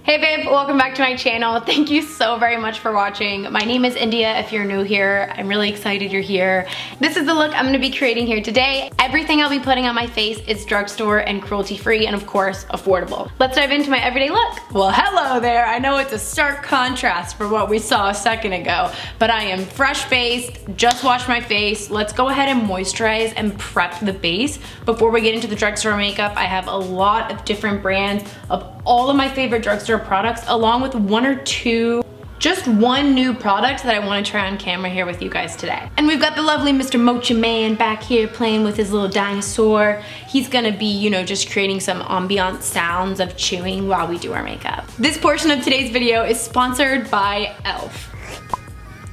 Hey babe, welcome back to my channel. Thank you so very much for watching. My name is India if you're new here. I'm really excited you're here. This is the look I'm gonna be creating here today. Everything I'll be putting on my face is drugstore and cruelty free and of course affordable. Let's dive into my everyday look. Well, hello there. I know it's a stark contrast for what we saw a second ago, but I am fresh faced, just washed my face. Let's go ahead and moisturize and prep the base. Before we get into the drugstore makeup, I have a lot of different brands of all of my favorite drugstore products, along with just one new product that I want to try on camera here with you guys today. And we've got the lovely Mr. Mocha Man back here playing with his little dinosaur. He's gonna be, you know, just creating some ambient sounds of chewing while we do our makeup. This portion of today's video is sponsored by e.l.f.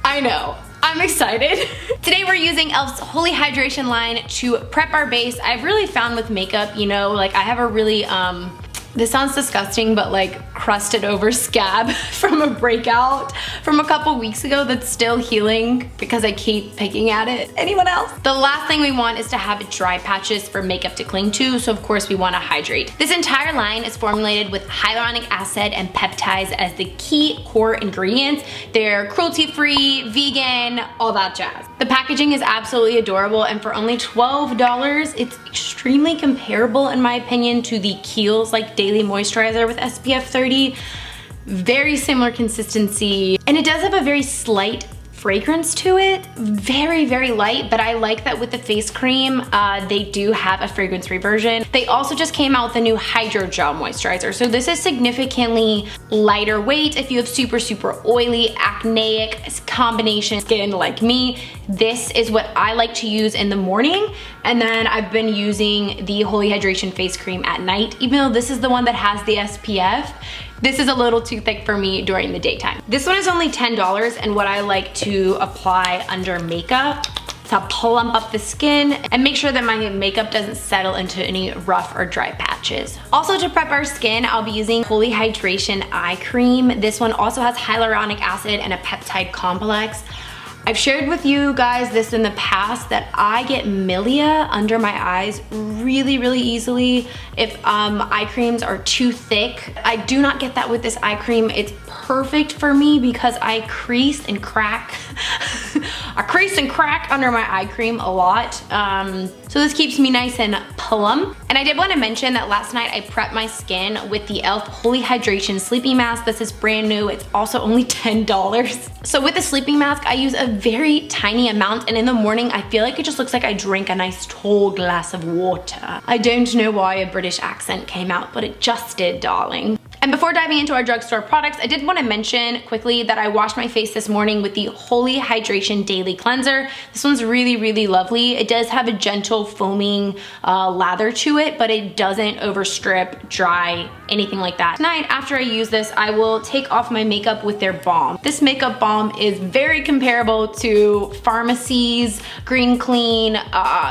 I know. I'm excited. Today we're using e.l.f.'s Holy Hydration line to prep our base. I've really found with makeup, you know, like I have a really, this sounds disgusting, but like crusted over scab from a breakout from a couple weeks ago that's still healing because I keep picking at it. Anyone else? The last thing we want is to have dry patches for makeup to cling to, so of course we want to hydrate. This entire line is formulated with hyaluronic acid and peptides as the key core ingredients. They're cruelty-free, vegan, all that jazz. The packaging is absolutely adorable, and for only $12, it's extremely comparable in my opinion to the Kiehl's like daily moisturizer with SPF 30. Very similar consistency, and it does have a very slight fragrance to it. Very, very light, but I like that with the face cream, they do have a fragrance-free version. They also just came out with a new Hydro Gel Moisturizer. So this is significantly lighter weight if you have super, super oily, acneic combination skin like me. This is what I like to use in the morning, and then I've been using the Holy Hydration Face Cream at night, even though this is the one that has the SPF. This is a little too thick for me during the daytime. This one is only $10, and what I like to apply under makeup to plump up the skin and make sure that my makeup doesn't settle into any rough or dry patches. Also, to prep our skin, I'll be using Holy Hydration Eye Cream. This one also has hyaluronic acid and a peptide complex. I've shared with you guys this in the past that I get milia under my eyes really, really easily if eye creams are too thick. I do not get that with this eye cream. It's perfect for me because I crease and crack. I crease and crack under my eye cream a lot. So this keeps me nice and plump. And I did want to mention that last night I prepped my skin with the e.l.f. Holy Hydration Sleeping Mask. This is brand new. It's also only $10. So with the sleeping mask, I use a very tiny amount, and in the morning I feel like it just looks like I drank a nice tall glass of water. I don't know why a British accent came out, but it just did, darling. And before diving into our drugstore products, I did want to mention quickly that I washed my face this morning with the Holy Hydration Daily Cleanser. This one's really, really lovely. It does have a gentle foaming lather to it, but it doesn't overstrip, dry, anything like that. Tonight, after I use this, I will take off my makeup with their balm. This makeup balm is very comparable to Pharmacy's Green Clean,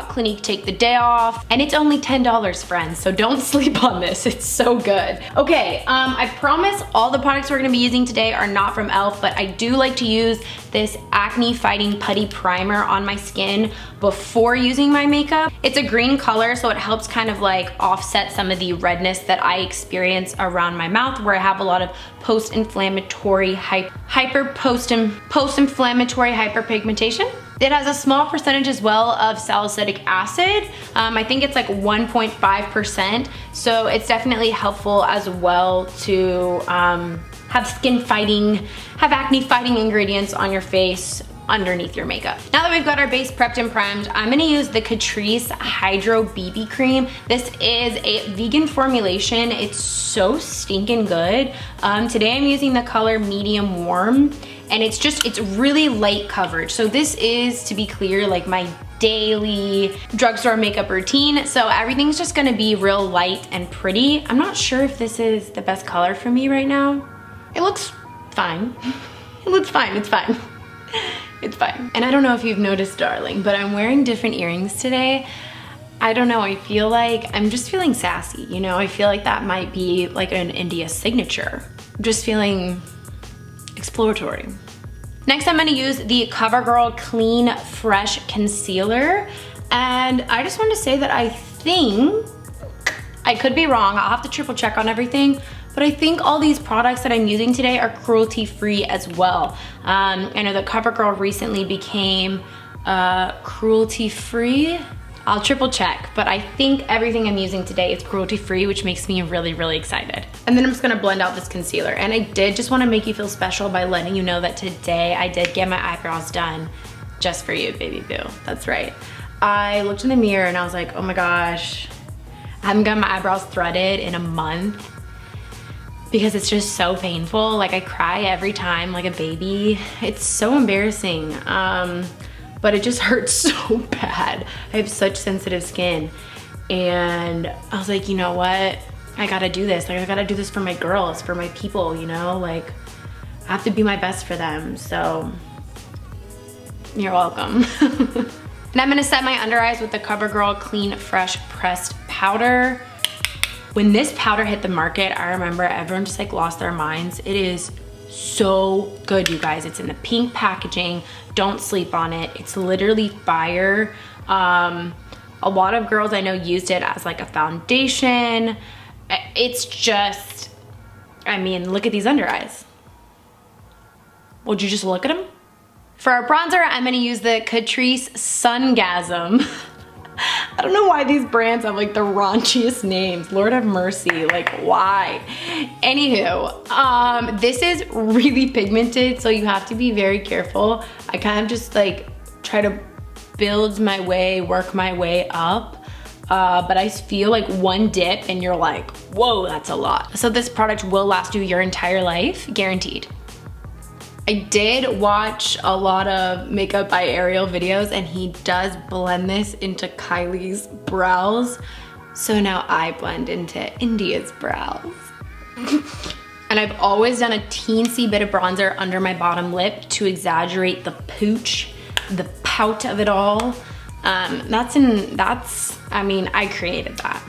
Clinique Take the Day Off, and it's only $10, friends, so don't sleep on this. It's so good. Okay, I promise all the products we're gonna be using today are not from e.l.f., but I do like to use this acne fighting putty primer on my skin before using my makeup. It's a green color, so it helps kind of like offset some of the redness that I experience around my mouth where I have a lot of post-inflammatory post-inflammatory hyperpigmentation. It has a small percentage as well of salicylic acid. I think it's like 1.5%, so it's definitely helpful as well to have acne fighting ingredients on your face underneath your makeup. Now that we've got our base prepped and primed, I'm gonna use the Catrice Hydro BB Cream. This is a vegan formulation. It's so stinking good. Today I'm using the color Medium Warm, and it's really light coverage. So this is, to be clear, like my daily drugstore makeup routine. So everything's just gonna be real light and pretty. I'm not sure if this is the best color for me right now. It looks fine. It looks fine, it's fine. It's fine. And I don't know if you've noticed, darling, but I'm wearing different earrings today. I don't know, I feel like, I'm just feeling sassy, you know? I feel like that might be like an India signature. I'm just feeling exploratory. Next, I'm gonna use the CoverGirl Clean Fresh Concealer. And I just wanted to say that I think, I could be wrong, I'll have to triple check on everything, But I think all these products that I'm using today are cruelty-free as well. I know that CoverGirl recently became cruelty-free. I'll triple check, but I think everything I'm using today is cruelty-free, which makes me really, really excited. And then I'm just gonna blend out this concealer. And I did just wanna make you feel special by letting you know that today I did get my eyebrows done just for you, baby boo. That's right. I looked in the mirror and I was like, oh my gosh, I haven't got my eyebrows threaded in a month because it's just so painful. Like I cry every time like a baby. It's so embarrassing. But it just hurts so bad. I have such sensitive skin. And I was like, you know what? I gotta do this. Like I gotta do this for my girls, for my people, you know? Like I have to be my best for them. So you're welcome. And I'm gonna set my under eyes with the CoverGirl Clean Fresh Pressed Powder. When this powder hit the market, I remember everyone just like lost their minds. It is so good, you guys. It's in the pink packaging. Don't sleep on it. It's literally fire. A lot of girls I know used it as like a foundation. It's just, I mean, look at these under eyes. Would you just look at them? For our bronzer, I'm gonna use the Catrice Sungasm. I don't know why these brands have like the raunchiest names. Lord have mercy, like why? Anywho, this is really pigmented, so you have to be very careful. I kind of just like try to build my way, work my way up. But I feel like one dip and you're like, whoa, that's a lot. So this product will last you your entire life, guaranteed. I did watch a lot of Makeup by Ariel videos and he does blend this into Kylie's brows. So now I blend into India's brows. And I've always done a teensy bit of bronzer under my bottom lip to exaggerate the pooch, the pout of it all. I mean, I created that.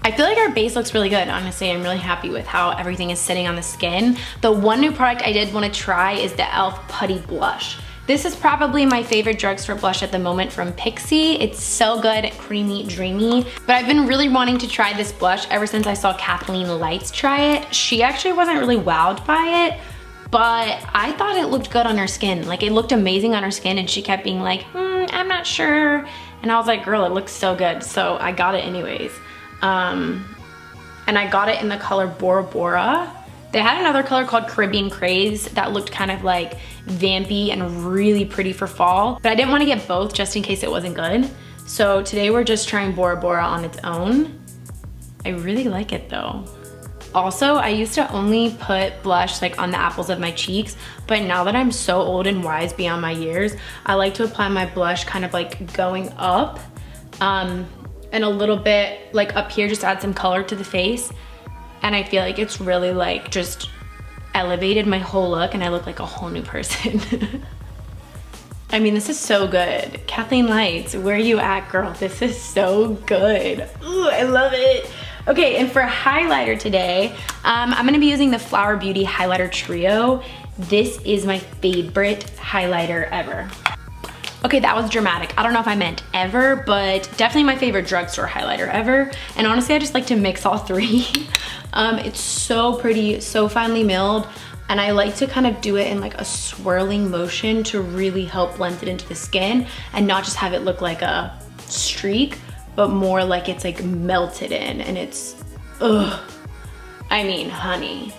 I feel like our base looks really good, honestly. I'm really happy with how everything is sitting on the skin. The one new product I did want to try is the e.l.f. Putty Blush. This is probably my favorite drugstore blush at the moment from Pixi. It's so good, creamy, dreamy. But I've been really wanting to try this blush ever since I saw Kathleen Lights try it. She actually wasn't really wowed by it, but I thought it looked good on her skin. Like it looked amazing on her skin and she kept being like, I'm not sure. And I was like, girl, it looks so good. So I got it anyways. And I got it in the color Bora Bora. They had another color called Caribbean Craze that looked kind of like vampy and really pretty for fall, but I didn't want to get both just in case it wasn't good. So today we're just trying Bora Bora on its own. I really like it though. Also, I used to only put blush like on the apples of my cheeks, but now that I'm so old and wise beyond my years, I like to apply my blush kind of like going up, and a little bit like up here, just add some color to the face. And I feel like it's really like just elevated my whole look and I look like a whole new person. I mean, this is so good. Kathleen Lights, where are you at, girl? This is so good. Ooh, I love it. Okay, and for highlighter today, I'm gonna be using the Flower Beauty Highlighter Trio. This is my favorite highlighter ever. Okay, that was dramatic. I don't know if I meant ever, but definitely my favorite drugstore highlighter ever. And honestly, I just like to mix all three. It's so pretty, so finely milled. And I like to kind of do it in like a swirling motion to really help blend it into the skin and not just have it look like a streak, but more like it's like melted in and it's, ugh. I mean, honey.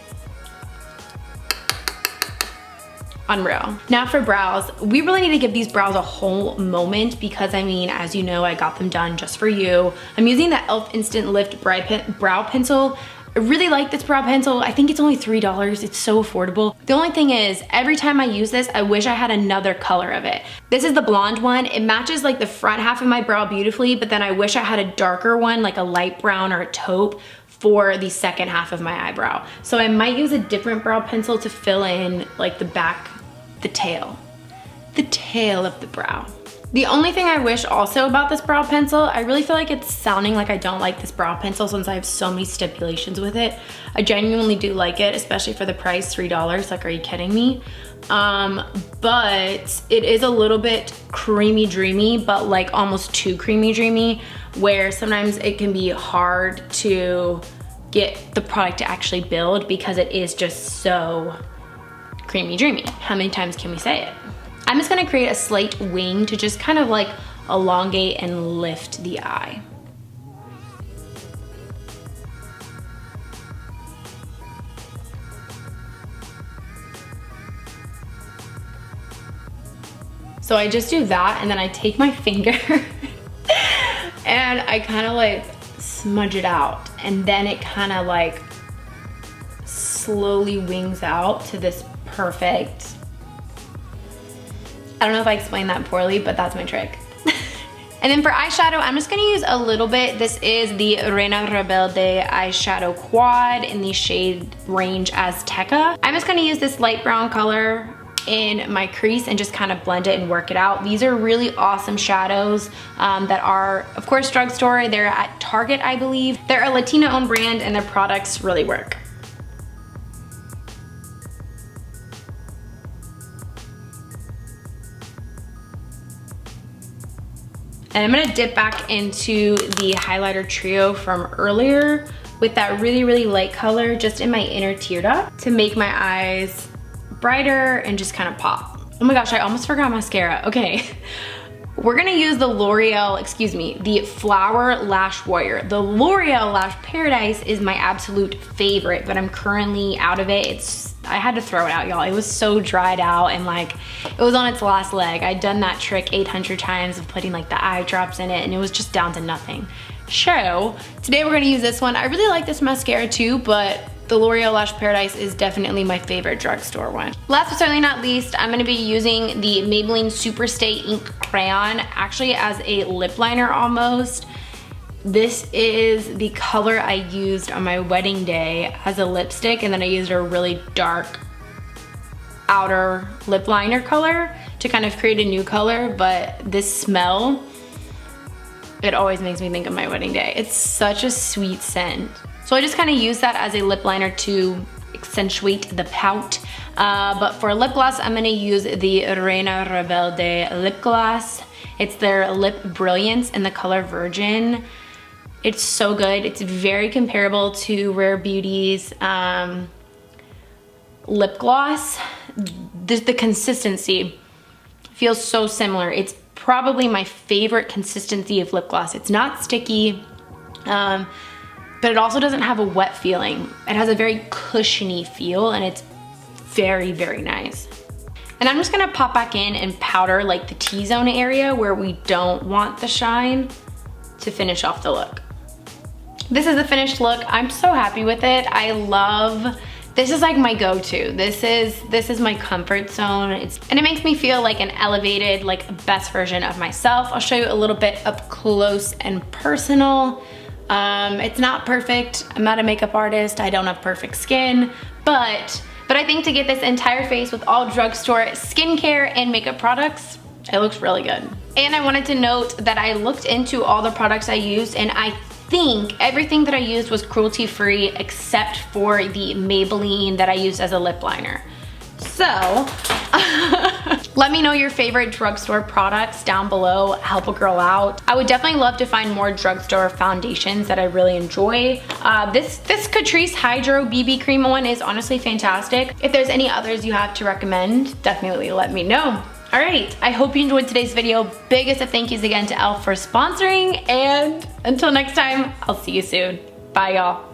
Unreal. Now for brows, we really need to give these brows a whole moment because I mean, as you know, I got them done just for you. I'm using the e.l.f. Instant Lift Brow Pencil. I really like this brow pencil. I think it's only $3. It's so affordable. The only thing is, every time I use this, I wish I had another color of it. This is the blonde one. It matches like the front half of my brow beautifully, but then I wish I had a darker one, like a light brown or a taupe, for the second half of my eyebrow. So I might use a different brow pencil to fill in like the back, the tail of the brow. The only thing I wish also about this brow pencil, I really feel like it's sounding like I don't like this brow pencil since I have so many stipulations with it. I genuinely do like it, especially for the price, $3. Like, are you kidding me? But it is a little bit creamy dreamy, but like almost too creamy dreamy. where sometimes it can be hard to get the product to actually build because it is just so creamy dreamy. How many times can we say it? I'm just gonna create a slight wing to just kind of like elongate and lift the eye. So I just do that, and then I take my finger and I kind of like smudge it out, and then it kind of like slowly wings out to this perfect, I don't know if I explained that poorly, but that's my trick. And then for eyeshadow, I'm just gonna use a little bit. This is the Reina Rebelde eyeshadow quad in the shade range Azteca. I'm just gonna use this light brown color in my crease and just kind of blend it and work it out. These are really awesome shadows that are, of course, drugstore. They're at Target, I believe. They're a Latina-owned brand and their products really work. And I'm gonna dip back into the highlighter trio from earlier with that really, really light color just in my inner tear duct to make my eyes brighter and just kind of pop. Oh my gosh, I almost forgot mascara. Okay, we're gonna use the the Flower Lash Warrior. The L'Oreal Lash Paradise is my absolute favorite, but I'm currently out of it. I had to throw it out, y'all. It was so dried out and like, it was on its last leg. I'd done that trick 800 times of putting like the eye drops in it, and it was just down to nothing. So today we're gonna use this one. I really like this mascara too, but the L'Oreal Lash Paradise is definitely my favorite drugstore one. Last but certainly not least, I'm gonna be using the Maybelline Superstay Ink Crayon, actually as a lip liner almost. This is the color I used on my wedding day as a lipstick, and then I used a really dark outer lip liner color to kind of create a new color, but this smell, it always makes me think of my wedding day. It's such a sweet scent. So I just kind of use that as a lip liner to accentuate the pout. But for lip gloss, I'm gonna use the Reina Rebelde lip gloss. It's their Lip Brilliance in the color Virgin. It's so good. It's very comparable to Rare Beauty's lip gloss. The consistency feels so similar. It's probably my favorite consistency of lip gloss. It's not sticky, but it also doesn't have a wet feeling. It has a very cushiony feel, and it's very, very nice. And I'm just gonna pop back in and powder like the T-zone area where we don't want the shine to finish off the look. This is the finished look. I'm so happy with it. I love, this is like my go-to. This is my comfort zone. And it makes me feel like an elevated, like best version of myself. I'll show you a little bit up close and personal. It's not perfect. I'm not a makeup artist. I don't have perfect skin, but I think to get this entire face with all drugstore skincare and makeup products, it looks really good. And I wanted to note that I looked into all the products I used, and I think everything that I used was cruelty-free except for the Maybelline that I used as a lip liner. So, let me know your favorite drugstore products down below. Help a girl out. I would definitely love to find more drugstore foundations that I really enjoy. This Catrice Hydro BB Cream one is honestly fantastic. If there's any others you have to recommend, definitely let me know. All right, I hope you enjoyed today's video. Biggest of thank yous again to e.l.f. for sponsoring, and until next time, I'll see you soon. Bye, y'all.